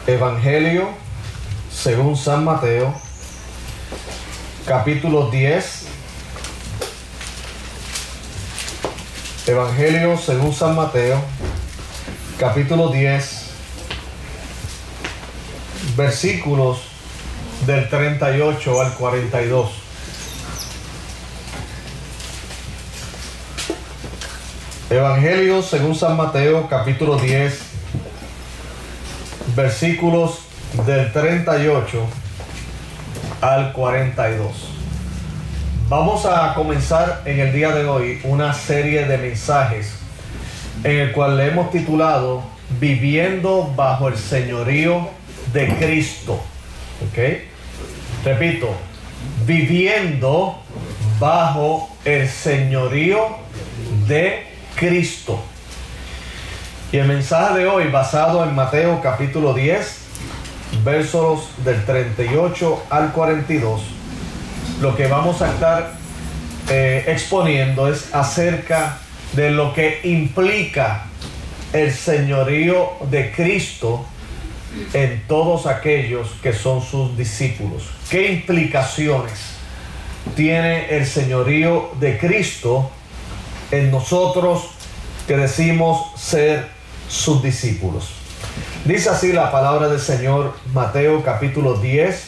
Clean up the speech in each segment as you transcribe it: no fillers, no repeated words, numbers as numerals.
Evangelio según San Mateo, capítulo 10. Evangelio según San Mateo, capítulo 10, versículos del 38 al 42. Evangelio según San Mateo, capítulo 10, versículos del 38 al 42. Vamos a comenzar en el día de hoy una serie de mensajes en el cual le hemos titulado Viviendo bajo el señorío de Cristo. ¿Ok? Repito, viviendo bajo el señorío de Cristo. Y el mensaje de hoy, basado en Mateo capítulo 10, versos del 38 al 42, lo que vamos a estar exponiendo es acerca de lo que implica el señorío de Cristo en todos aquellos que son sus discípulos. ¿Qué implicaciones tiene el señorío de Cristo en nosotros que decimos ser sus discípulos? Dice así la palabra del Señor, Mateo capítulo 10,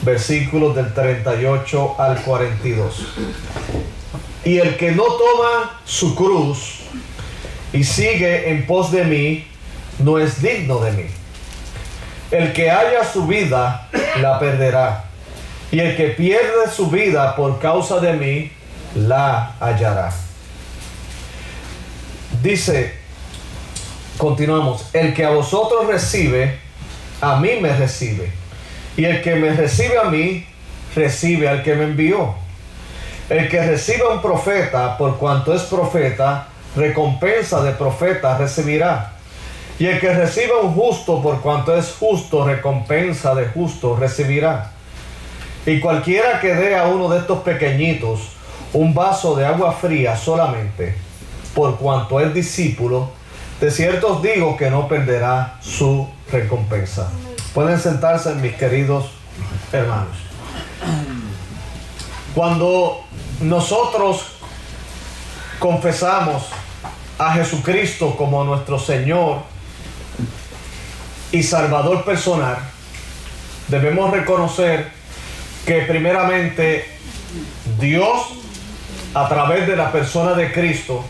versículos del 38 al 42. Y el que no toma su cruz y sigue en pos de mí, no es digno de mí. El que haya su vida, la perderá. Y el que pierde su vida por causa de mí, la hallará. Dice, continuamos, el que a vosotros recibe, a mí me recibe. Y el que me recibe a mí, recibe al que me envió. El que recibe a un profeta, por cuanto es profeta, recompensa de profeta recibirá. Y el que recibe a un justo, por cuanto es justo, recompensa de justo recibirá. Y cualquiera que dé a uno de estos pequeñitos un vaso de agua fría solamente, por cuanto es discípulo, de cierto os digo que no perderá su recompensa. Pueden sentarse, mis queridos hermanos. Cuando nosotros confesamos a Jesucristo como nuestro Señor y Salvador personal, debemos reconocer que primeramente Dios, a través de la persona de Cristo,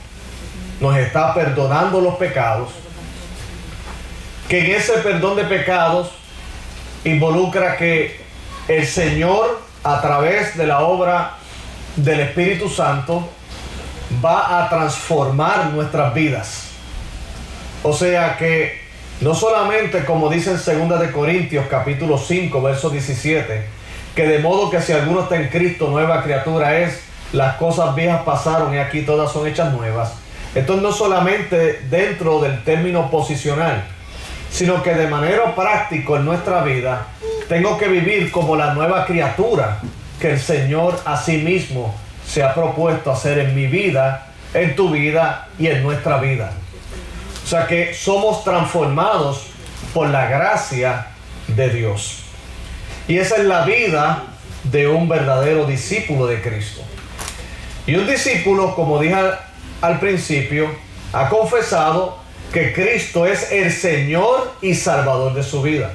nos está perdonando los pecados, que en ese perdón de pecados involucra que el Señor, a través de la obra del Espíritu Santo, va a transformar nuestras vidas. O sea que no solamente, como dice en 2 de Corintios capítulo 5 verso 17, que de modo que si alguno está en Cristo, nueva criatura es, las cosas viejas pasaron y aquí todas son hechas nuevas. Esto no solamente dentro del término posicional, sino que de manera práctica en nuestra vida tengo que vivir como la nueva criatura que el Señor a sí mismo se ha propuesto hacer en mi vida, en tu vida y en nuestra vida. O sea que somos transformados por la gracia de Dios. Y esa es la vida de un verdadero discípulo de Cristo. Y un discípulo, como dije al principio, ha confesado que Cristo es el Señor y Salvador de su vida.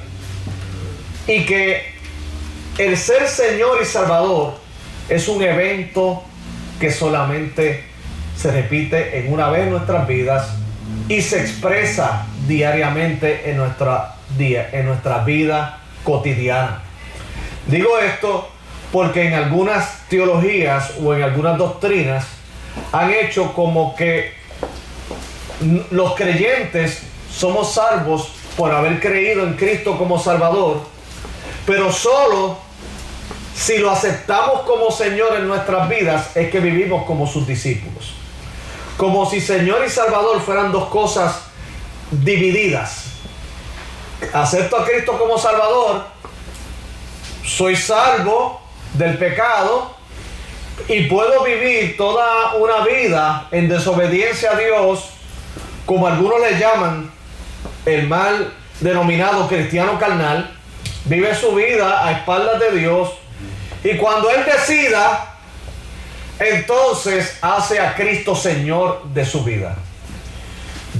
Y que el ser Señor y Salvador es un evento que solamente se repite en una vez en nuestras vidas y se expresa diariamente en nuestra vida cotidiana. Digo esto porque en algunas teologías o en algunas doctrinas han hecho como que los creyentes somos salvos por haber creído en Cristo como Salvador, pero solo si lo aceptamos como Señor en nuestras vidas es que vivimos como sus discípulos. Como si Señor y Salvador fueran dos cosas divididas. Acepto a Cristo como Salvador, soy salvo del pecado y puedo vivir toda una vida en desobediencia a Dios, como algunos le llaman el mal denominado cristiano carnal, vive su vida a espaldas de Dios, y cuando él decida, entonces hace a Cristo Señor de su vida.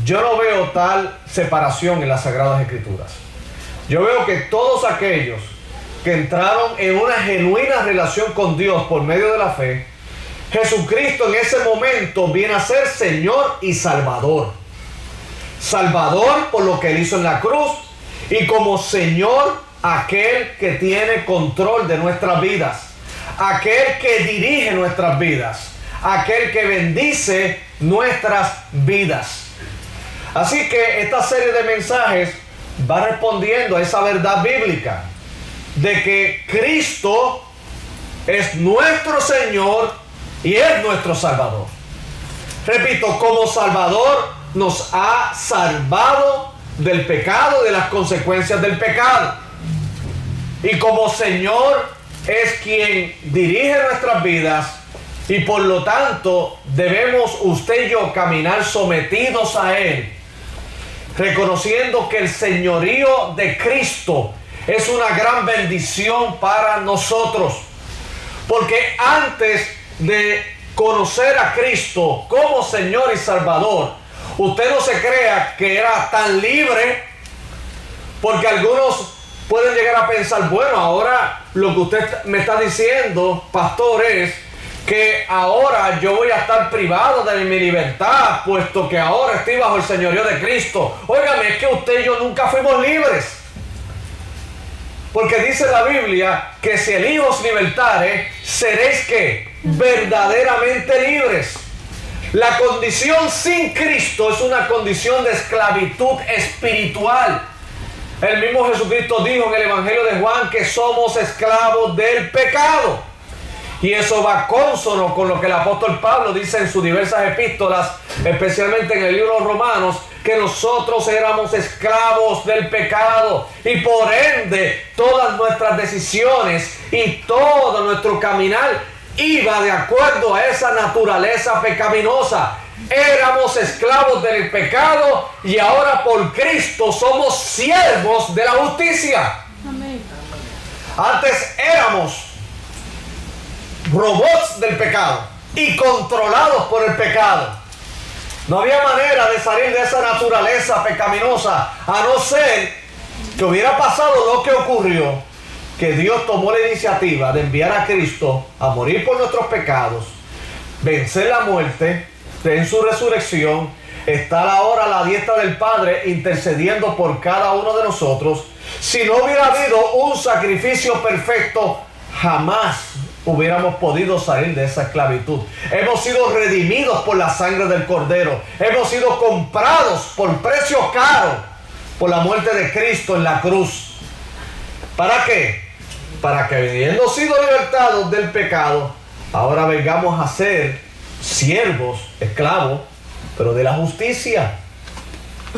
Yo no veo tal separación en las Sagradas Escrituras. Yo veo que todos aquellos que entraron en una genuina relación con Dios por medio de la fe, Jesucristo en ese momento viene a ser Señor y Salvador. Salvador por lo que Él hizo en la cruz, y como Señor aquel que tiene control de nuestras vidas, aquel que dirige nuestras vidas, aquel que bendice nuestras vidas. Así que esta serie de mensajes va respondiendo a esa verdad bíblica de que Cristo es nuestro Señor y es nuestro Salvador. Repito, como Salvador nos ha salvado del pecado, de las consecuencias del pecado. Y como Señor es quien dirige nuestras vidas, y por lo tanto debemos usted y yo caminar sometidos a Él, reconociendo que el señorío de Cristo es una gran bendición para nosotros. Porque antes de conocer a Cristo como Señor y Salvador, usted no se crea que era tan libre, porque algunos pueden llegar a pensar, bueno, ahora lo que usted me está diciendo, pastor, es que ahora yo voy a estar privado de mi libertad, puesto que ahora estoy bajo el señorío de Cristo. Óigame, es que usted y yo nunca fuimos libres. Porque dice la Biblia que si el Hijo os libertare, seréis ¿qué? Verdaderamente libres. La condición sin Cristo es una condición de esclavitud espiritual. El mismo Jesucristo dijo en el Evangelio de Juan que somos esclavos del pecado. Y eso va cónsono con lo que el apóstol Pablo dice en sus diversas epístolas, especialmente en el libro de Romanos, que nosotros éramos esclavos del pecado, y por ende todas nuestras decisiones y todo nuestro caminar iba de acuerdo a esa naturaleza pecaminosa. Éramos esclavos del pecado y ahora por Cristo somos siervos de la justicia. Amén. Antes éramos robots del pecado y controlados por el pecado. No había manera de salir de esa naturaleza pecaminosa, a no ser que hubiera pasado lo que ocurrió, que Dios tomó la iniciativa de enviar a Cristo a morir por nuestros pecados, vencer la muerte, en su resurrección, estar ahora a la diestra del Padre intercediendo por cada uno de nosotros. Si no hubiera habido un sacrificio perfecto, jamás hubiéramos podido salir de esa esclavitud. Hemos sido redimidos por la sangre del Cordero. Hemos sido comprados por precio caro por la muerte de Cristo en la cruz. ¿Para qué? Para que, habiendo sido libertados del pecado, ahora vengamos a ser siervos, esclavos, pero de la justicia,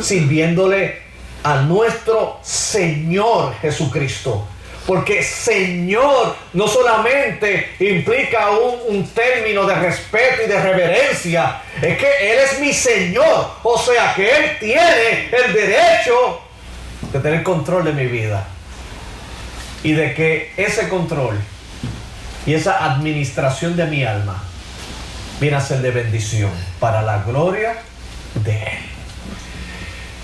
sirviéndole a nuestro Señor Jesucristo. Porque Señor no solamente implica un término de respeto y de reverencia, es que Él es mi Señor, o sea que Él tiene el derecho de tener control de mi vida, y de que ese control y esa administración de mi alma viene a ser de bendición para la gloria de Él.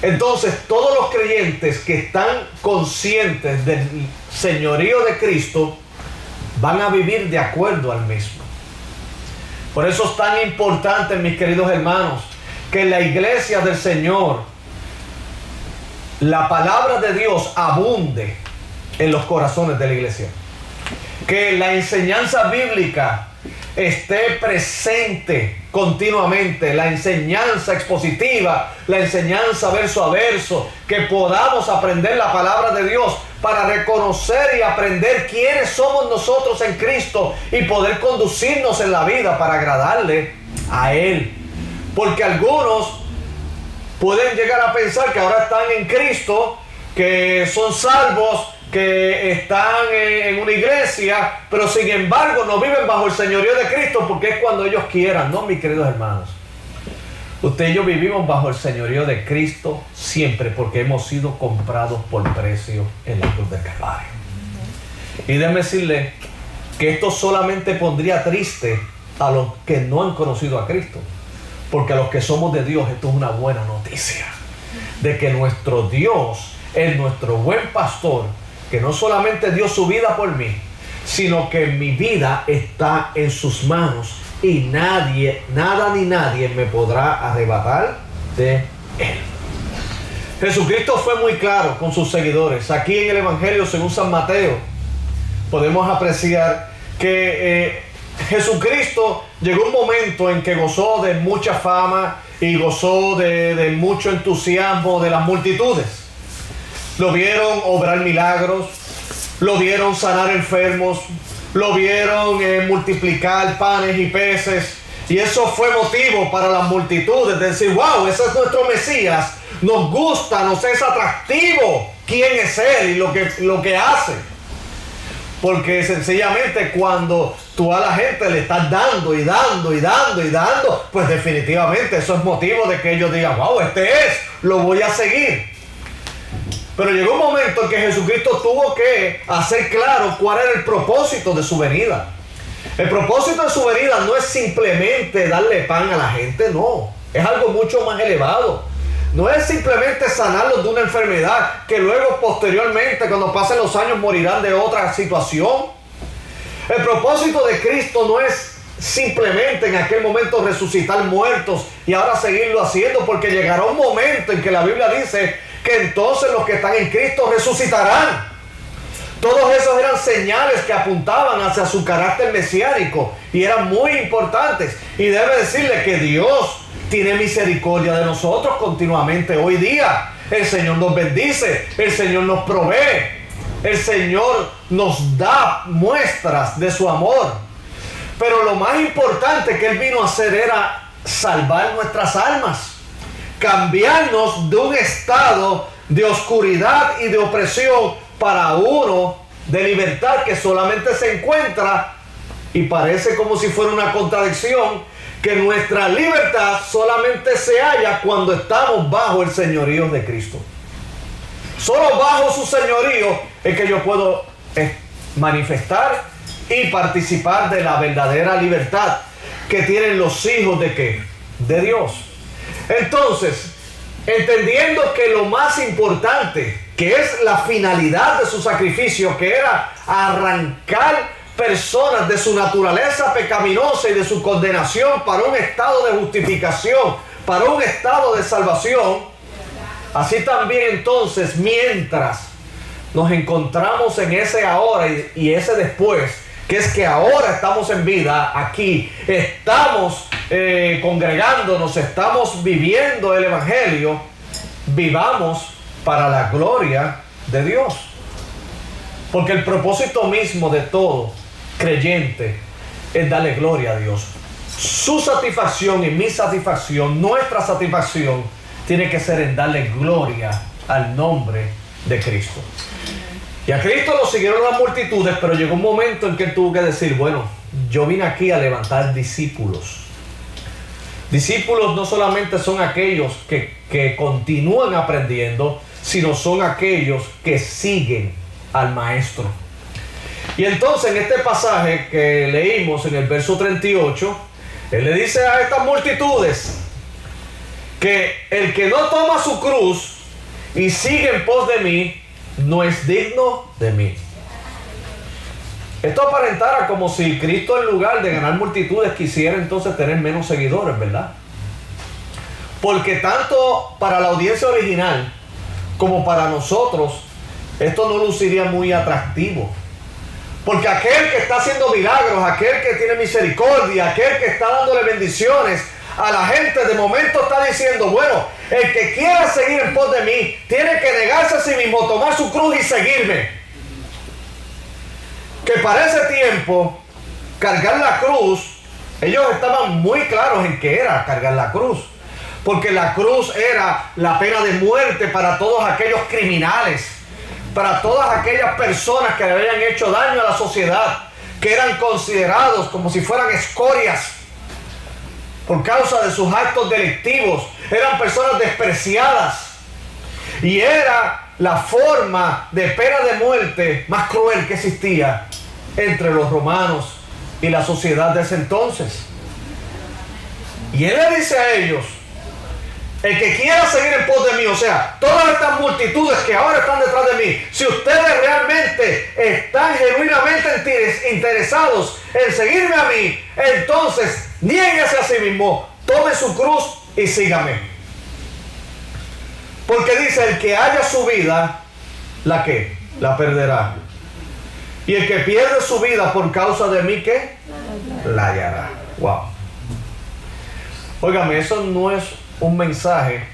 Entonces, todos los creyentes que están conscientes del señorío de Cristo van a vivir de acuerdo al mismo. Por eso es tan importante, mis queridos hermanos, que en la iglesia del Señor la palabra de Dios abunde en los corazones de la iglesia. Que la enseñanza bíblica esté presente continuamente, la enseñanza expositiva, la enseñanza verso a verso, que podamos aprender la palabra de Dios para reconocer y aprender quiénes somos nosotros en Cristo y poder conducirnos en la vida para agradarle a Él. Porque algunos pueden llegar a pensar que ahora están en Cristo, que son salvos, que están en una iglesia, pero sin embargo no viven bajo el señorío de Cristo porque es cuando ellos quieran. No, mis queridos hermanos. Usted y yo vivimos bajo el señorío de Cristo siempre porque hemos sido comprados por precio en la cruz del Calvario. Y déjeme decirle que esto solamente pondría triste a los que no han conocido a Cristo. Porque a los que somos de Dios esto es una buena noticia. De que nuestro Dios es nuestro buen pastor, que no solamente dio su vida por mí, sino que mi vida está en sus manos y nadie, nada ni nadie me podrá arrebatar de él. Jesucristo fue muy claro con sus seguidores. Aquí en el Evangelio según San Mateo podemos apreciar que Jesucristo llegó un momento en que gozó de mucha fama y gozó de mucho entusiasmo de las multitudes. Lo vieron obrar milagros, lo vieron sanar enfermos, lo vieron multiplicar panes y peces, y eso fue motivo para las multitudes de decir: wow, ese es nuestro Mesías, nos gusta, nos es atractivo quién es él y lo que hace. Porque sencillamente cuando tú a la gente le estás dando y dando y dando y dando, pues definitivamente eso es motivo de que ellos digan: wow, este es, lo voy a seguir. Pero llegó un momento en que Jesucristo tuvo que hacer claro cuál era el propósito de su venida. El propósito de su venida no es simplemente darle pan a la gente, no. Es algo mucho más elevado. No es simplemente sanarlos de una enfermedad que luego posteriormente, cuando pasen los años, morirán de otra situación. El propósito de Cristo no es simplemente en aquel momento resucitar muertos y ahora seguirlo haciendo, porque llegará un momento en que la Biblia dice que entonces los que están en Cristo resucitarán. Todos esos eran señales que apuntaban hacia su carácter mesiánico y eran muy importantes. Y debe decirle que Dios tiene misericordia de nosotros continuamente hoy día. El Señor nos bendice, el Señor nos provee, el Señor nos da muestras de su amor. Pero lo más importante que Él vino a hacer era salvar nuestras almas, cambiarnos de un estado de oscuridad y de opresión para uno de libertad que solamente se encuentra, y parece como si fuera una contradicción, que nuestra libertad solamente se halla cuando estamos bajo el señorío de Cristo. Solo bajo su señorío es que yo puedo manifestar y participar de la verdadera libertad que tienen los hijos de ¿qué? De Dios. Entonces, entendiendo que lo más importante, que es la finalidad de su sacrificio, que era arrancar personas de su naturaleza pecaminosa y de su condenación para un estado de justificación, para un estado de salvación, así también entonces, mientras nos encontramos en ese ahora y ese después, que es que ahora estamos en vida, aquí estamos congregándonos, estamos viviendo el Evangelio, vivamos para la gloria de Dios. Porque el propósito mismo de todo creyente es darle gloria a Dios. Su satisfacción y mi satisfacción, nuestra satisfacción, tiene que ser en darle gloria al nombre de Cristo. Y a Cristo lo siguieron las multitudes, pero llegó un momento en que él tuvo que decir: bueno, yo vine aquí a levantar discípulos. Discípulos no solamente son aquellos que continúan aprendiendo, sino son aquellos que siguen al Maestro. Y entonces en este pasaje que leímos en el verso 38, él le dice a estas multitudes que el que no toma su cruz y sigue en pos de mí, no es digno de mí. Esto aparentara como si Cristo, en lugar de ganar multitudes, quisiera entonces tener menos seguidores, ¿verdad? Porque tanto para la audiencia original como para nosotros, esto no luciría muy atractivo. Porque aquel que está haciendo milagros, aquel que tiene misericordia, aquel que está dándole bendiciones a la gente, de momento está diciendo: bueno, el que quiera seguir en pos de mí, tiene que negarse a sí mismo, tomar su cruz y seguirme. Que para ese tiempo, cargar la cruz, ellos estaban muy claros en qué era cargar la cruz. Porque la cruz era la pena de muerte para todos aquellos criminales, para todas aquellas personas que le habían hecho daño a la sociedad, que eran considerados como si fueran escorias. por causa de sus actos delictivos. Eran personas despreciadas. Y era la forma de pena de muerte más cruel que existía entre los romanos y la sociedad de ese entonces. Y él le dice a ellos: el que quiera seguir en pos de mí, o sea, todas estas multitudes que ahora están detrás de mí, si ustedes realmente están genuinamente interesados en seguirme a mí, entonces niéguese a sí mismo, tome su cruz y sígame. Porque dice: el que haya su vida, ¿la qué? La perderá. Y el que pierde su vida por causa de mí, ¿qué? La hallará. Wow. Óigame, eso no es un mensaje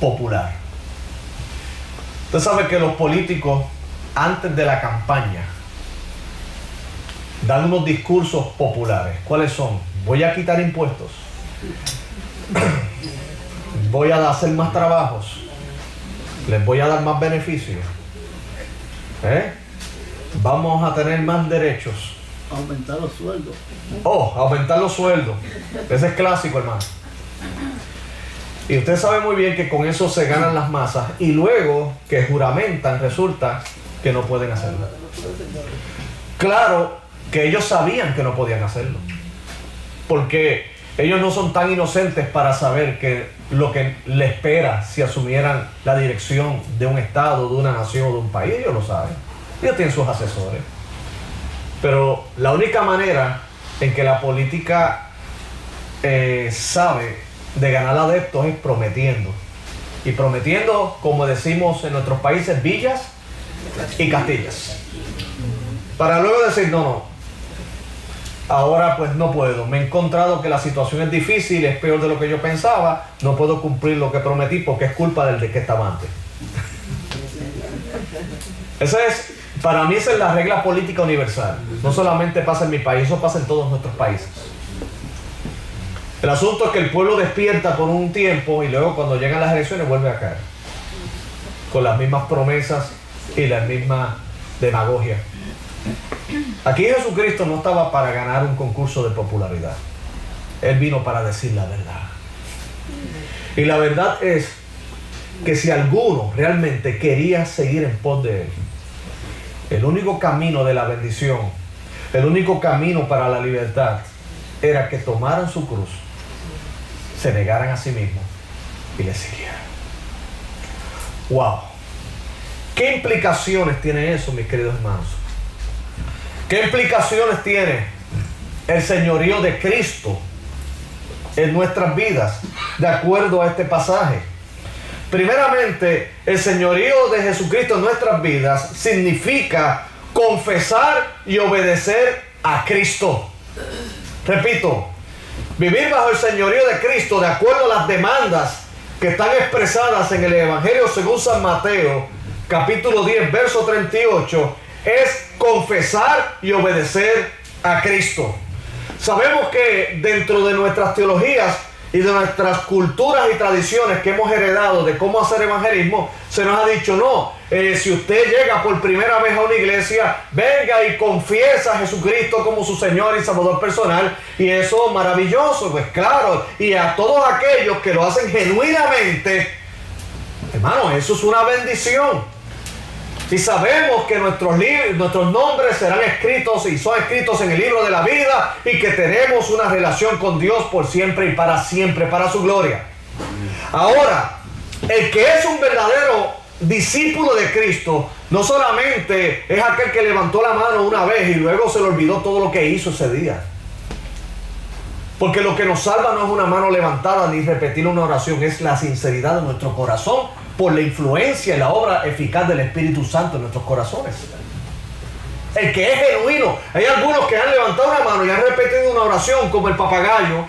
popular. Usted sabe que los políticos, antes de la campaña, dan unos discursos populares. ¿Cuáles son? Voy a quitar impuestos. Voy a hacer más trabajos. Les voy a dar más beneficios. Vamos a tener más derechos. Aumentar los sueldos. Oh, aumentar los sueldos. Ese es clásico, hermano. Y usted sabe muy bien que con eso se ganan las masas. Y luego que juramentan, resulta que no pueden hacerlo. Claro que ellos sabían que no podían hacerlo. Porque ellos no son tan inocentes para saber que lo que le espera si asumieran la dirección de un estado, de una nación o de un país. Ellos lo saben. Ellos tienen sus asesores. Pero la única manera en que la política sabe de ganar adeptos es prometiendo. Y prometiendo, como decimos en nuestros países, villas y castillas. Para luego decir: no, ahora pues no puedo. Me he encontrado que la situación es difícil, es peor de lo que yo pensaba. No puedo cumplir lo que prometí porque es culpa del de que estaba antes. Para mí esa es la regla política universal. No solamente pasa en mi país, eso pasa en todos nuestros países. El asunto es que el pueblo despierta por un tiempo y luego cuando llegan las elecciones vuelve a caer. Con las mismas promesas y la misma demagogia. Aquí Jesucristo no estaba para ganar un concurso de popularidad. Él vino para decir la verdad. Y la verdad es que si alguno realmente quería seguir en pos de él, el único camino de la bendición, el único camino para la libertad, era que tomaran su cruz, se negaran a sí mismos y le siguieran. ¡Wow! ¿Qué implicaciones tiene eso, mis queridos hermanos? ¿Qué implicaciones tiene el señorío de Cristo en nuestras vidas, de acuerdo a este pasaje? Primeramente, el señorío de Jesucristo en nuestras vidas significa confesar y obedecer a Cristo. Repito, vivir bajo el señorío de Cristo de acuerdo a las demandas que están expresadas en el Evangelio según San Mateo, capítulo 10, verso 38, es confesar y obedecer a Cristo. Sabemos que dentro de nuestras teologías y de nuestras culturas y tradiciones que hemos heredado de cómo hacer evangelismo, se nos ha dicho: no, si usted llega por primera vez a una iglesia, venga y confiesa a Jesucristo como su Señor y Salvador personal, y eso es maravilloso. Pues claro, y a todos aquellos que lo hacen genuinamente, hermano, eso es una bendición. Y sabemos que nuestros nombres serán escritos y son escritos en el libro de la vida, y que tenemos una relación con Dios por siempre y para su gloria. Ahora, el que es un verdadero discípulo de Cristo no solamente es aquel que levantó la mano una vez y luego se le olvidó todo lo que hizo ese día. Porque lo que nos salva no es una mano levantada ni repetir una oración, es la sinceridad de nuestro corazón por la influencia y la obra eficaz del Espíritu Santo en nuestros corazones. El que es genuino. Hay algunos que han levantado una mano y han repetido una oración como el papagayo,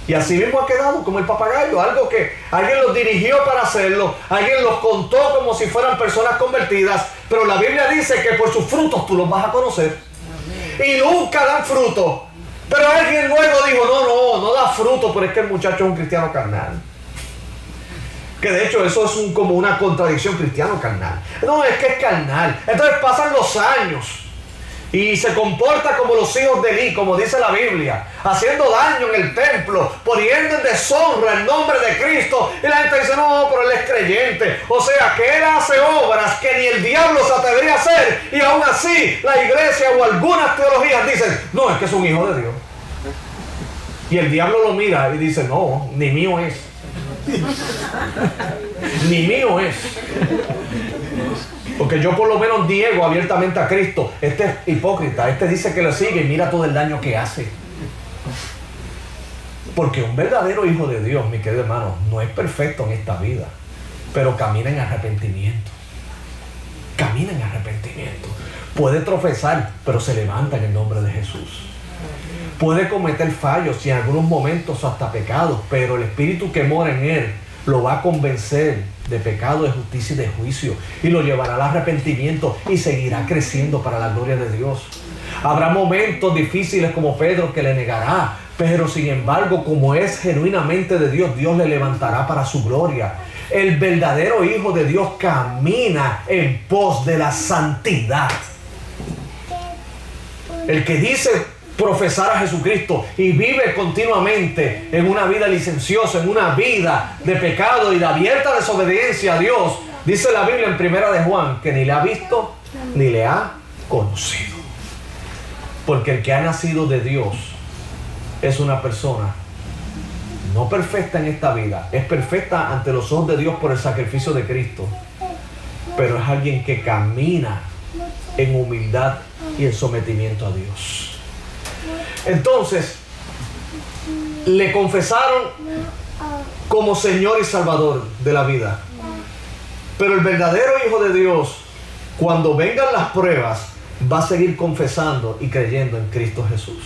y así mismo ha quedado como el papagayo, algo que alguien los dirigió para hacerlo, alguien los contó como si fueran personas convertidas, pero la Biblia dice que por sus frutos tú los vas a conocer. Y nunca dan fruto. Pero alguien luego dijo: no da fruto, pero es que el muchacho es un cristiano carnal. Que de hecho eso es como una contradicción, cristiano carnal. No, es que es carnal. Entonces pasan los años y se comporta como los hijos de Elí, como dice la Biblia. haciendo daño en el templo, poniendo en deshonra el nombre de Cristo. Y la gente dice, no, pero él es creyente. O sea, que él hace obras que ni el diablo se atrevería a hacer. Y aún así, la iglesia o algunas teologías dicen, no, es que es un hijo de Dios. Y el diablo lo mira y dice, no, ni mío es. Ni mío es. Porque yo por lo menos niego abiertamente a Cristo. Este es hipócrita, este dice que lo sigue y mira todo el daño que hace. Porque un verdadero hijo de Dios, mi querido hermano, no es perfecto en esta vida, pero camina en arrepentimiento. Camina en arrepentimiento. Puede tropezar, pero se levanta en el nombre de Jesús. Puede cometer fallos y en algunos momentos hasta pecados, pero el Espíritu que mora en él lo va a convencer de pecado, de justicia y de juicio, y lo llevará al arrepentimiento y seguirá creciendo para la gloria de Dios. Habrá momentos difíciles como Pedro que le negará, pero sin embargo, como es genuinamente de Dios, Dios le levantará para su gloria. El verdadero hijo de Dios camina en pos de la santidad. El que dice profesar a Jesucristo y vive continuamente en una vida licenciosa, en una vida de pecado y de abierta desobediencia a Dios, dice la Biblia en 1 de Juan que ni le ha visto ni le ha conocido. Porque el que ha nacido de Dios es una persona no perfecta en esta vida, es perfecta ante los ojos de Dios por el sacrificio de Cristo, pero es alguien que camina en humildad y en sometimiento a Dios. Entonces, le confesaron como Señor y Salvador de la vida. Pero el verdadero Hijo de Dios, cuando vengan las pruebas, va a seguir confesando y creyendo en Cristo Jesús.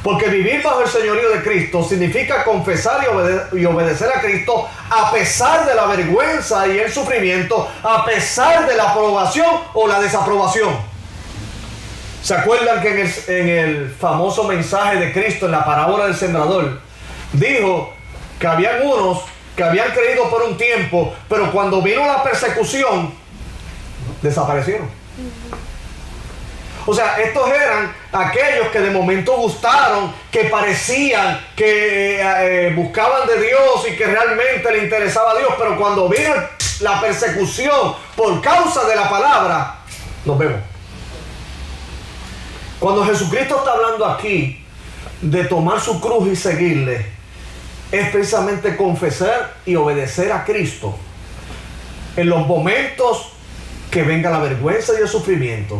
Porque vivir bajo el señorío de Cristo significa confesar y obedecer a Cristo a pesar de la vergüenza y el sufrimiento, a pesar de la aprobación o la desaprobación. ¿Se acuerdan que en el famoso mensaje de Cristo, en la parábola del sembrador, dijo que habían unos que habían creído por un tiempo, pero cuando vino la persecución, desaparecieron? O sea, estos eran aquellos que de momento gustaron, que parecían que buscaban de Dios y que realmente le interesaba a Dios, pero cuando vino la persecución por causa de la palabra, nos vemos. Cuando Jesucristo está hablando aquí de tomar su cruz y seguirle, es precisamente confesar y obedecer a Cristo en los momentos que venga la vergüenza y el sufrimiento,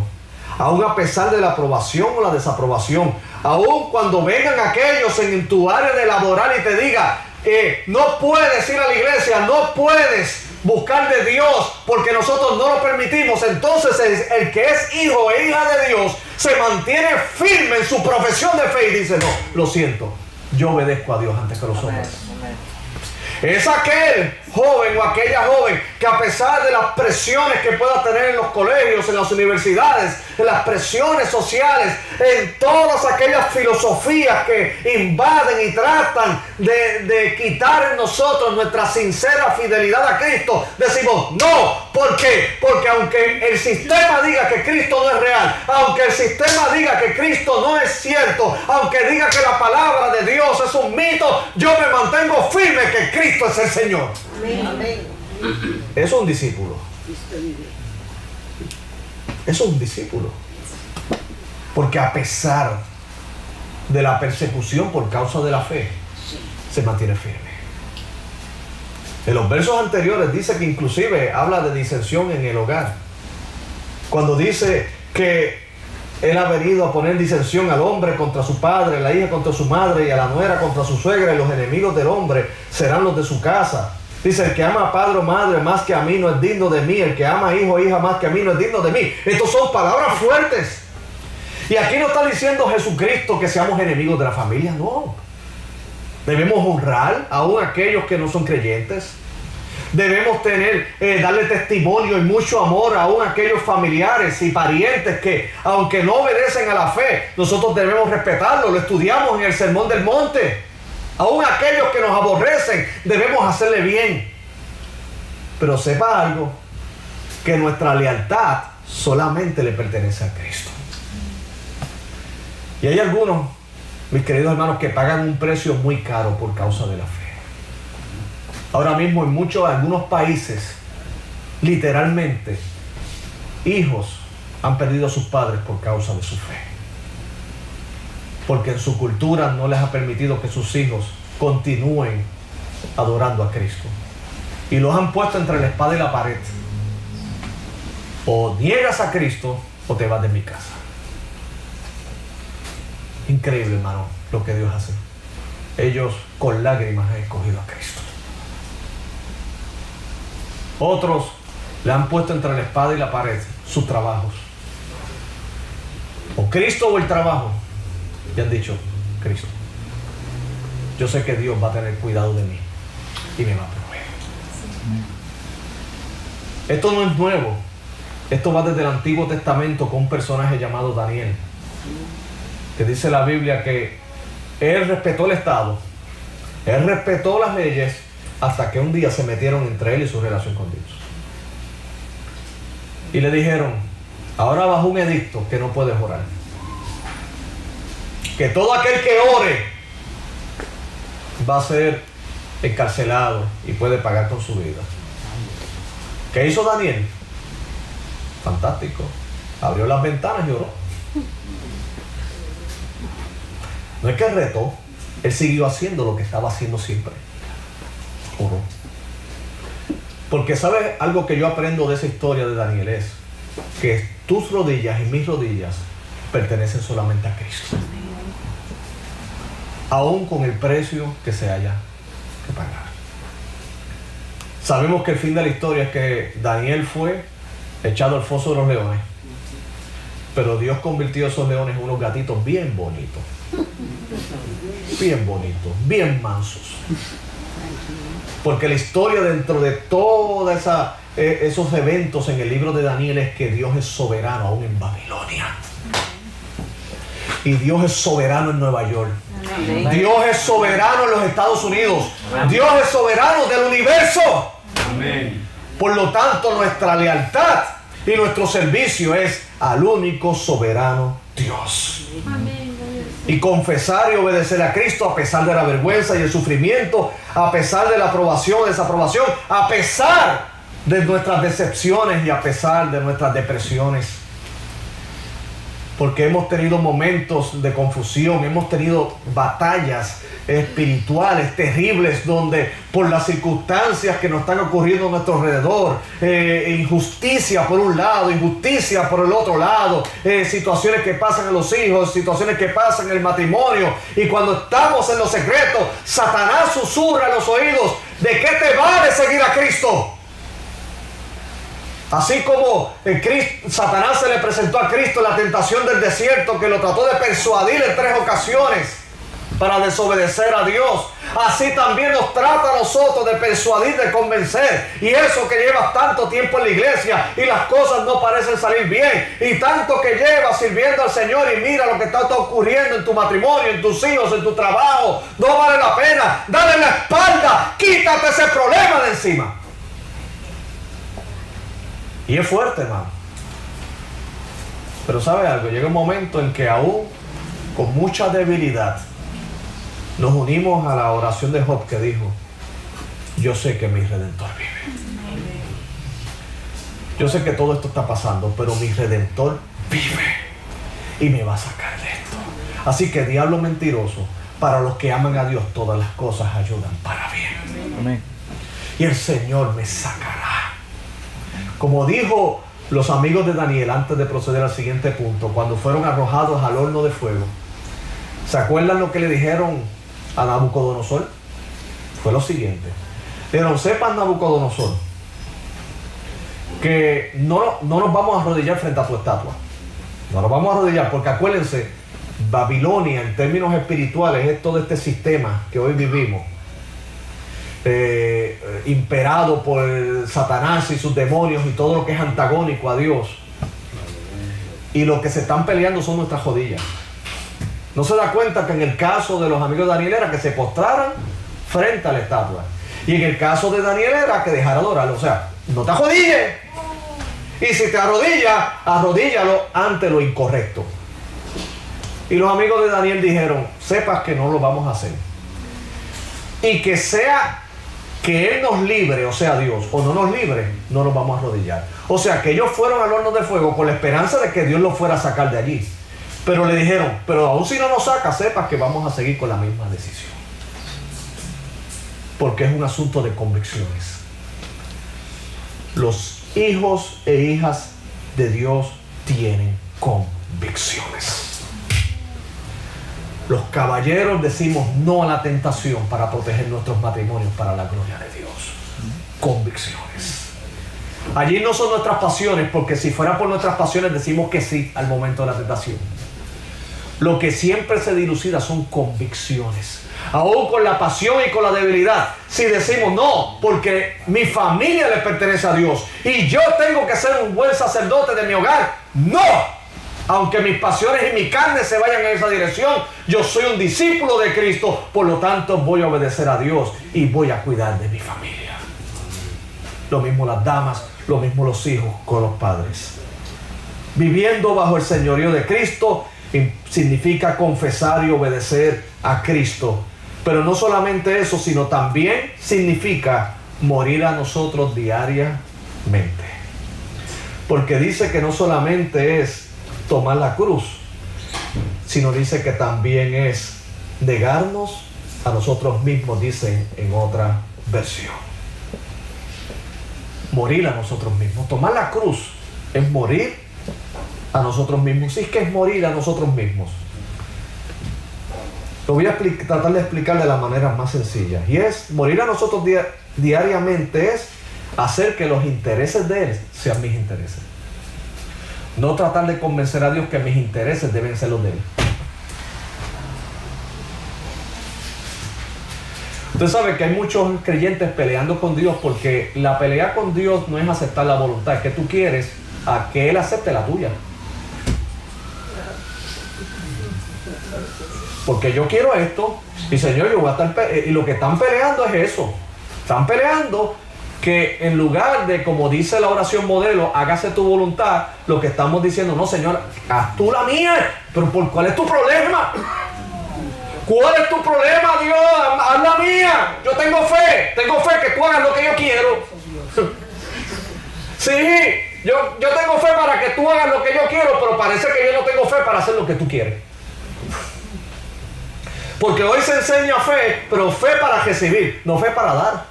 aún a pesar de la aprobación o la desaprobación, aún cuando vengan aquellos en tu área de laboral y te diga, no puedes ir a la iglesia, no puedes buscar de Dios porque nosotros no lo permitimos. Entonces el que es hijo e hija de Dios se mantiene firme en su profesión de fe y dice, no, lo siento, yo obedezco a Dios antes que los hombres. Es aquel joven o aquella joven que a pesar de las presiones que pueda tener en los colegios, en las universidades, en las presiones sociales, en todas aquellas filosofías que invaden y tratan de quitar en nosotros nuestra sincera fidelidad a Cristo, decimos no. ¿Por qué? Porque aunque el sistema diga que Cristo no es real, aunque el sistema diga que Cristo no es cierto, aunque diga que la palabra de Dios es un mito, yo me mantengo firme que Cristo es el Señor. Amén. Eso es un discípulo. Eso es un discípulo. Porque a pesar de la persecución por causa de la fe, se mantiene firme. En los versos anteriores dice que inclusive habla de disensión en el hogar. Cuando dice que Él ha venido a poner disensión al hombre contra su padre, la hija contra su madre y a la nuera contra su suegra, y los enemigos del hombre serán los de su casa. Dice, el que ama a padre o madre más que a mí no es digno de mí, el que ama a hijo o hija más que a mí no es digno de mí. Estas son palabras fuertes. Y aquí no está diciendo Jesucristo que seamos enemigos de la familia, no. Debemos honrar aún a aquellos que no son creyentes. Debemos darle testimonio y mucho amor aún a aquellos familiares y parientes que, aunque no obedecen a la fe, nosotros debemos respetarlo. Lo estudiamos en el Sermón del Monte. Aún aquellos que nos aborrecen, debemos hacerle bien. Pero sepa algo, que nuestra lealtad solamente le pertenece a Cristo. Y hay algunos mis queridos hermanos, que pagan un precio muy caro por causa de la fe. Ahora mismo en algunos países, literalmente, hijos han perdido a sus padres por causa de su fe. Porque en su cultura no les ha permitido que sus hijos continúen adorando a Cristo. Y los han puesto entre la espada y la pared. O niegas a Cristo o te vas de mi casa. Increíble, hermano, lo que Dios hace. Ellos con lágrimas han escogido a Cristo. Otros le han puesto entre la espada y la pared sus trabajos. O Cristo o el trabajo. Y han dicho, Cristo. Yo sé que Dios va a tener cuidado de mí y me va a proveer. Esto no es nuevo. Esto va desde el Antiguo Testamento con un personaje llamado Daniel, que dice la Biblia que él respetó el Estado, él respetó las leyes, hasta que un día se metieron entre él y su relación con Dios. Y le dijeron, ahora bajo un edicto que no puedes orar. Que todo aquel que ore va a ser encarcelado y puede pagar con su vida. ¿Qué hizo Daniel? Fantástico. Abrió las ventanas y oró. No es que retó, él siguió haciendo lo que estaba haciendo siempre. Oró. Porque ¿sabes algo que yo aprendo de esa historia de Daniel? Es que tus rodillas y mis rodillas pertenecen solamente a Cristo. Aún con el precio que se haya que pagar. Sabemos que el fin de la historia es que Daniel fue echado al foso de los leones, pero Dios convirtió a esos leones en unos gatitos bien bonitos, bien mansos. Porque la historia dentro de todos esos eventos en el libro de Daniel es que Dios es soberano aún en Babilonia. Y Dios es soberano en Nueva York. Amén. Dios es soberano en los Estados Unidos. Amén. Dios es soberano del universo. Amén. Por lo tanto, nuestra lealtad y nuestro servicio es al único soberano Dios. Amén. Y confesar y obedecer a Cristo a pesar de la vergüenza y el sufrimiento, a pesar de la aprobación, desaprobación, a pesar de nuestras decepciones y a pesar de nuestras depresiones. Porque hemos tenido momentos de confusión, hemos tenido batallas espirituales terribles donde por las circunstancias que nos están ocurriendo a nuestro alrededor, injusticia por un lado, injusticia por el otro lado, situaciones que pasan en los hijos, situaciones que pasan en el matrimonio, y cuando estamos en los secretos, Satanás susurra en los oídos: ¿de qué te vale seguir a Cristo? Así como Satanás se le presentó a Cristo en la tentación del desierto, que lo trató de persuadir en 3 ocasiones para desobedecer a Dios, así también nos trata a nosotros de persuadir, de convencer. Y eso que llevas tanto tiempo en la iglesia y las cosas no parecen salir bien, y tanto que llevas sirviendo al Señor y mira lo que está ocurriendo en tu matrimonio, en tus hijos, en tu trabajo, no vale la pena. Dale la espalda, quítate ese problema de encima. Y es fuerte, hermano. Pero ¿sabe algo? Llega un momento en que aún con mucha debilidad nos unimos a la oración de Job, que dijo: yo sé que mi Redentor vive. Yo sé que todo esto está pasando, pero mi Redentor vive y me va a sacar de esto. Así que, diablo mentiroso, para los que aman a Dios todas las cosas ayudan para bien. Amén. Y el Señor me sacará. Como dijo los amigos de Daniel antes de proceder al siguiente punto, cuando fueron arrojados al horno de fuego, ¿se acuerdan lo que le dijeron a Nabucodonosor? Fue lo siguiente: pero sepan, Nabucodonosor, que no nos vamos a arrodillar frente a tu estatua. No nos vamos a arrodillar, porque acuérdense, Babilonia en términos espirituales es todo este sistema que hoy vivimos, imperado por Satanás y sus demonios y todo lo que es antagónico a Dios. Y lo que se están peleando son nuestras rodillas. No se da cuenta que en el caso de los amigos de Daniel era que se postraran frente a la estatua, y en el caso de Daniel era que dejara adorarlo. O sea, no te arrodilles, y si te arrodillas, arrodíllalo ante lo incorrecto. Y los amigos de Daniel dijeron, sepas que no lo vamos a hacer. Y que sea que Él nos libre, o sea Dios, o no nos libre, no nos vamos a arrodillar. O sea que ellos fueron al horno de fuego con la esperanza de que Dios los fuera a sacar de allí. Pero le dijeron, pero aún si no nos saca, sepas que vamos a seguir con la misma decisión. Porque es un asunto de convicciones. Los hijos e hijas de Dios tienen convicciones. Los caballeros decimos no a la tentación para proteger nuestros matrimonios para la gloria de Dios. Convicciones. Allí no son nuestras pasiones, porque si fuera por nuestras pasiones decimos que sí al momento de la tentación. Lo que siempre se dilucida son convicciones. Aún con la pasión y con la debilidad, si decimos no, porque mi familia le pertenece a Dios y yo tengo que ser un buen sacerdote de mi hogar, no. Aunque mis pasiones y mi carne se vayan en esa dirección, yo soy un discípulo de Cristo, por lo tanto voy a obedecer a Dios y voy a cuidar de mi familia. Lo mismo las damas, lo mismo los hijos con los padres. Viviendo bajo el señorío de Cristo significa confesar y obedecer a Cristo. Pero no solamente eso, sino también significa morir a nosotros diariamente. Porque dice que no solamente es tomar la cruz, sino dice que también es negarnos a nosotros mismos, dice en otra versión. Morir a nosotros mismos. Tomar la cruz es morir a nosotros mismos. Sí, es que es morir a nosotros mismos. Lo voy a tratar de explicar de la manera más sencilla. Y es, morir a nosotros diariamente es hacer que los intereses de Él sean mis intereses. No tratar de convencer a Dios que mis intereses deben ser los de Él. Usted sabe que hay muchos creyentes peleando con Dios, porque la pelea con Dios no es aceptar la voluntad, es que tú quieres a que Él acepte la tuya. Porque yo quiero esto, y Señor, yo voy a estar y lo que están peleando es eso. Están peleando que en lugar de, como dice la oración modelo, hágase tu voluntad, lo que estamos diciendo, no, Señor, haz tú la mía. Pero ¿cuál es tu problema? ¿Cuál es tu problema, Dios? Haz la mía. Yo tengo fe que tú hagas lo que yo quiero. Sí, yo tengo fe para que tú hagas lo que yo quiero, pero parece que yo no tengo fe para hacer lo que tú quieres. Porque hoy se enseña fe, pero fe para recibir, no fe para dar.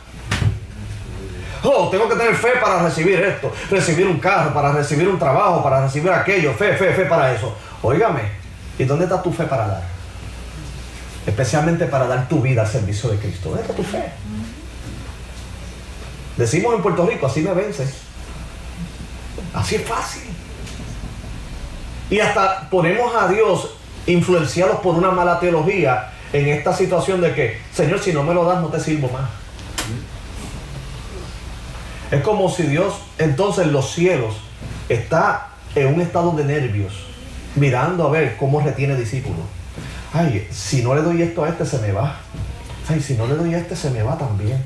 Oh, tengo que tener fe para recibir esto, recibir un carro, para recibir un trabajo, para recibir aquello, fe para eso. Óigame, ¿y dónde está tu fe para dar? Especialmente para dar tu vida al servicio de Cristo. ¿Dónde está tu fe? Decimos en Puerto Rico, así me vence. Así es fácil. Y hasta ponemos a Dios influenciados por una mala teología en esta situación de que, Señor, si no me lo das, no te sirvo más. Es como si Dios, entonces, en los cielos, está en un estado de nervios, mirando a ver cómo retiene discípulos. Ay, si no le doy esto a este, se me va. Ay, si no le doy a este, se me va también.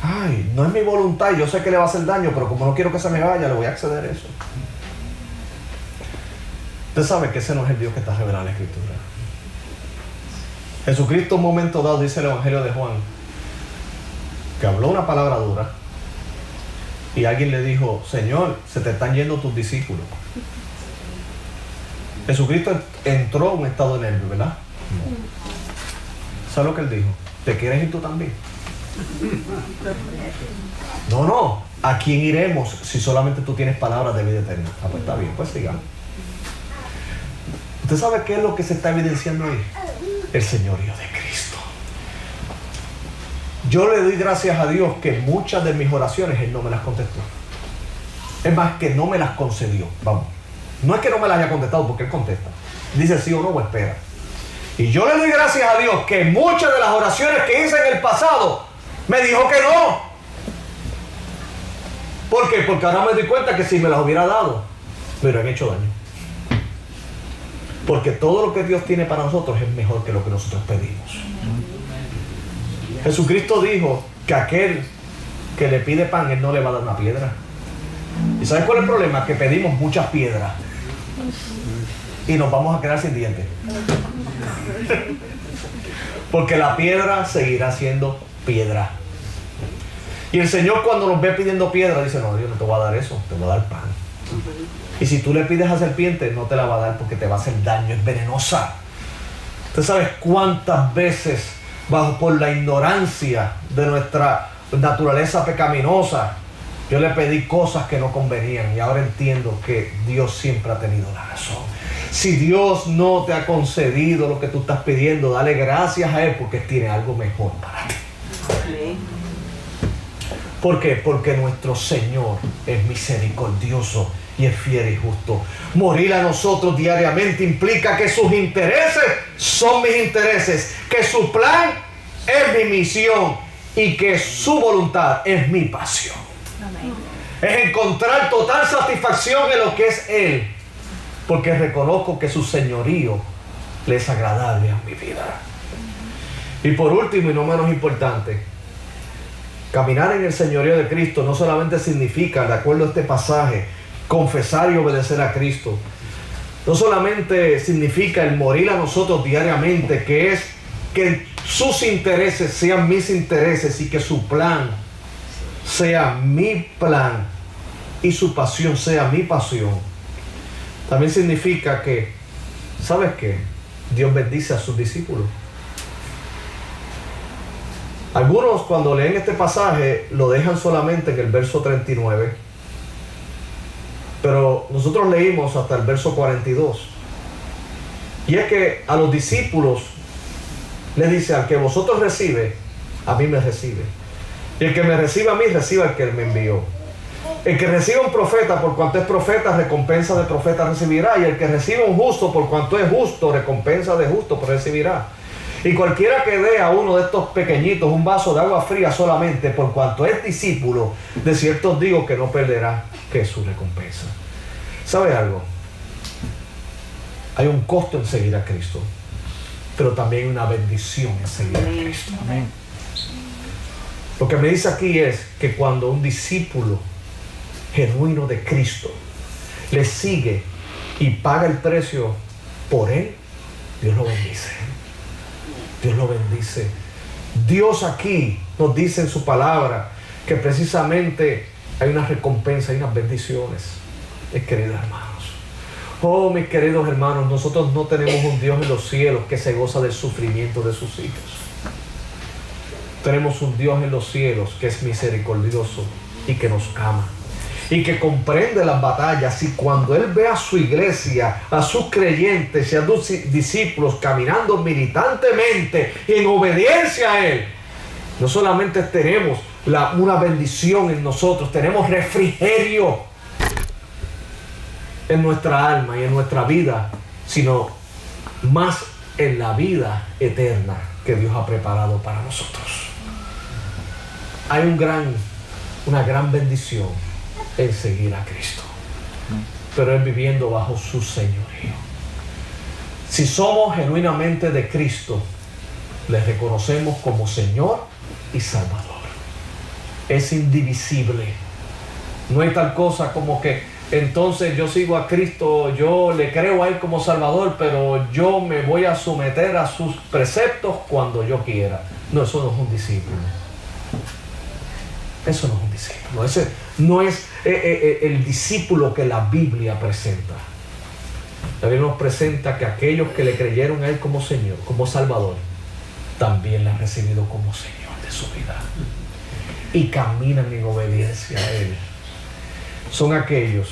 Ay, no es mi voluntad, yo sé que le va a hacer daño, pero como no quiero que se me vaya, le voy a acceder a eso. Usted sabe que ese no es el Dios que está revelado en la Escritura. Jesucristo, en un momento dado, dice el Evangelio de Juan, que habló una palabra dura, y alguien le dijo, Señor, se te están yendo tus discípulos. Jesucristo entró en un estado de nervio, ¿verdad? No. ¿Sabes lo que él dijo? ¿Te quieres ir tú también? No, ¿a quién iremos si solamente tú tienes palabras de vida eterna? Ah, pues está bien, pues sigamos. ¿Usted sabe qué es lo que se está evidenciando ahí? El señorío de Cristo. Yo le doy gracias a Dios que muchas de mis oraciones Él no me las contestó. Es más, que no me las concedió. Vamos. No es que no me las haya contestado, porque Él contesta. Dice sí o no o espera. Y yo le doy gracias a Dios que muchas de las oraciones que hice en el pasado me dijo que no. ¿Por qué? Porque ahora me doy cuenta que si me las hubiera dado, me hubieran hecho daño. Porque todo lo que Dios tiene para nosotros es mejor que lo que nosotros pedimos. Jesucristo dijo que aquel que le pide pan, Él no le va a dar una piedra. ¿Y sabes cuál es el problema? Que pedimos muchas piedras y nos vamos a quedar sin dientes. Porque la piedra seguirá siendo piedra. Y el Señor, cuando nos ve pidiendo piedra, dice: no, Dios, no te voy a dar eso, te voy a dar pan. Y si tú le pides a serpiente, no te la va a dar porque te va a hacer daño, es venenosa. ¿Usted sabe cuántas veces, por la ignorancia de nuestra naturaleza pecaminosa, yo le pedí cosas que no convenían, y ahora entiendo que Dios siempre ha tenido la razón? Si Dios no te ha concedido lo que tú estás pidiendo, dale gracias a Él, porque tiene algo mejor para ti. ¿Por qué? Porque nuestro Señor es misericordioso y es fiel y justo. Morir a nosotros diariamente implica que sus intereses son mis intereses, que su plan es mi misión y que su voluntad es mi pasión. Es encontrar total satisfacción en lo que es Él, porque reconozco que su señorío le es agradable a mi vida. Y por último, y no menos importante, caminar en el señorío de Cristo no solamente significa, de acuerdo a este pasaje, confesar y obedecer a Cristo. No solamente significa el morir a nosotros diariamente, que es que sus intereses sean mis intereses y que su plan sea mi plan y su pasión sea mi pasión. También significa que, ¿sabes qué? Dios bendice a sus discípulos. Algunos, cuando leen este pasaje, lo dejan solamente en el verso 39, pero nosotros leímos hasta el verso 42. Y es que a los discípulos les dice: al que vosotros recibe, a mí me recibe. Y el que me recibe a mí, recibe al que Él me envió. El que recibe un profeta, por cuanto es profeta, recompensa de profeta recibirá. Y el que recibe un justo, por cuanto es justo, recompensa de justo recibirá. Y cualquiera que dé a uno de estos pequeñitos un vaso de agua fría solamente, por cuanto es discípulo, de cierto os digo que no perderá que es su recompensa. ¿Sabe algo? Hay un costo en seguir a Cristo, pero también una bendición en seguir a Cristo. Amén. Lo que me dice aquí es que cuando un discípulo genuino de Cristo le sigue y paga el precio por Él, Dios lo bendice. Dios lo bendice. Dios aquí nos dice en su palabra que precisamente hay una recompensa, hay unas bendiciones, queridos hermanos. Oh, mis queridos hermanos, nosotros no tenemos un Dios en los cielos que se goza del sufrimiento de sus hijos. Tenemos un Dios en los cielos que es misericordioso y que nos ama y que comprende las batallas. Y cuando Él ve a su iglesia, a sus creyentes y a sus discípulos caminando militantemente y en obediencia a Él, no solamente tenemos una bendición en nosotros, tenemos refrigerio en nuestra alma y en nuestra vida, sino más en la vida eterna que Dios ha preparado para nosotros. Hay una gran bendición en seguir a Cristo, pero es viviendo bajo su señorío. Si somos genuinamente de Cristo, le reconocemos como Señor y Salvador. Es indivisible. No hay tal cosa como que entonces yo sigo a Cristo, yo le creo a Él como Salvador, pero yo me voy a someter a sus preceptos cuando yo quiera. No, eso no es un discípulo. Eso no es un discípulo. Ese no es el discípulo que la Biblia presenta. La Biblia nos presenta que aquellos que le creyeron a Él como Señor, como Salvador, también le han recibido como Señor de su vida y caminan en obediencia a Él. Son aquellos,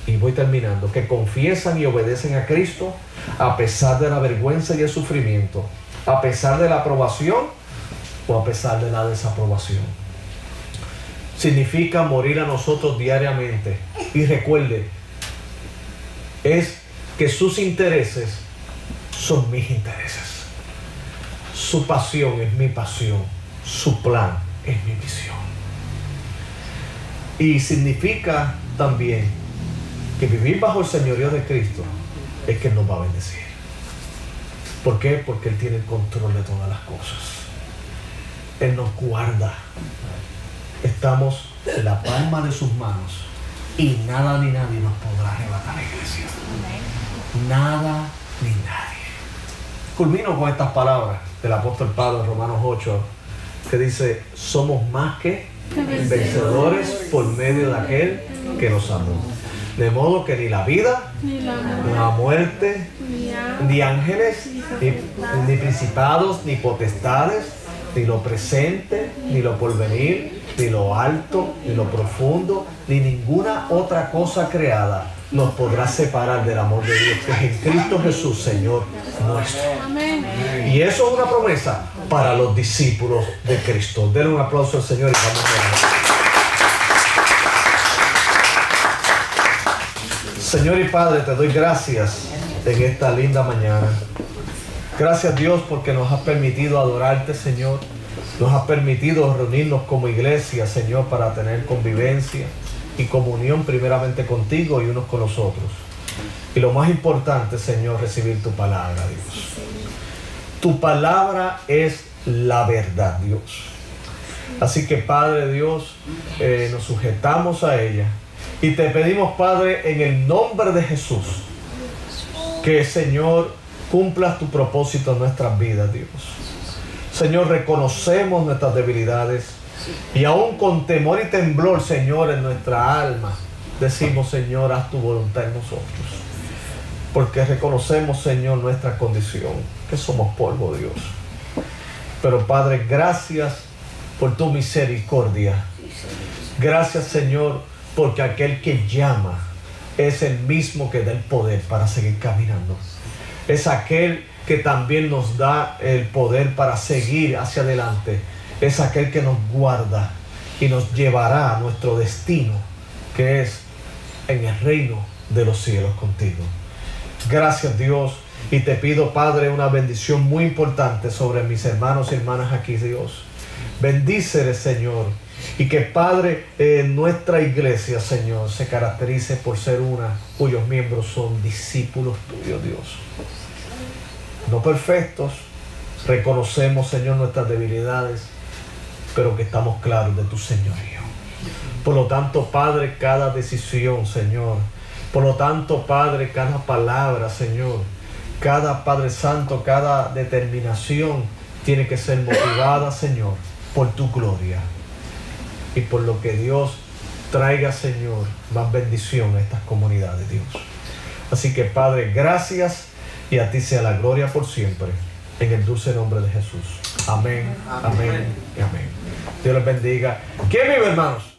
y voy terminando, que confiesan y obedecen a Cristo a pesar de la vergüenza y el sufrimiento, a pesar de la aprobación o a pesar de la desaprobación. Significa morir a nosotros diariamente. Y recuerde, es que sus intereses son mis intereses. Su pasión es mi pasión. Su plan es mi misión. Y significa también que vivir bajo el señorío de Cristo es que Él nos va a bendecir. ¿Por qué? Porque Él tiene el control de todas las cosas. Él nos guarda. Estamos en la palma de sus manos y nada ni nadie nos podrá arrebatar la iglesia. Nada ni nadie. Culmino con estas palabras del apóstol Pablo en Romanos 8, que dice, somos más que vencedores por medio de aquel que nos amó. De modo que ni la vida, ni la muerte, ni ángeles, ni principados, ni potestades, ni lo presente, ni lo porvenir, ni lo alto, ni lo profundo, ni ninguna otra cosa creada nos podrá separar del amor de Dios que es en Cristo Jesús, Señor nuestro. Amén. Y eso es una promesa para los discípulos de Cristo. Denle un aplauso al Señor y vamos a orar. Señor y Padre, te doy gracias en esta linda mañana. Gracias, Dios, porque nos has permitido adorarte, Señor. Nos has permitido reunirnos como iglesia, Señor, para tener convivencia y comunión primeramente contigo y unos con los otros. Y lo más importante, Señor, recibir tu palabra, Dios. Tu palabra es la verdad, Dios. Así que, Padre Dios, nos sujetamos a ella. Y te pedimos, Padre, en el nombre de Jesús, que, Señor, cumplas tu propósito en nuestras vidas, Dios. Señor, reconocemos nuestras debilidades y aún con temor y temblor, Señor, en nuestra alma, decimos, Señor, haz tu voluntad en nosotros. Porque reconocemos, Señor, nuestra condición, que somos polvo, Dios. Pero, Padre, gracias por tu misericordia. Gracias, Señor, porque aquel que llama es el mismo que da el poder para seguir caminando. Es aquel que también nos da el poder para seguir hacia adelante. Es aquel que nos guarda y nos llevará a nuestro destino, que es en el reino de los cielos contigo. Gracias, Dios, y te pido, Padre, una bendición muy importante sobre mis hermanos y hermanas aquí, Dios. Bendíceles, Señor, y que, Padre, nuestra iglesia, Señor, se caracterice por ser una cuyos miembros son discípulos tuyos, Dios. No perfectos, reconocemos, Señor, nuestras debilidades, pero que estamos claros de tu señorío. Por lo tanto, Padre, cada decisión, Señor, por lo tanto, Padre, cada palabra, Señor, cada, Padre Santo, cada determinación tiene que ser motivada, Señor, por tu gloria y por lo que Dios traiga, Señor, más bendición a estas comunidades, Dios. Así que, Padre, gracias, y a ti sea la gloria por siempre, en el dulce nombre de Jesús. Amén, amén y amén. Dios les bendiga. ¿Quién vive, hermanos?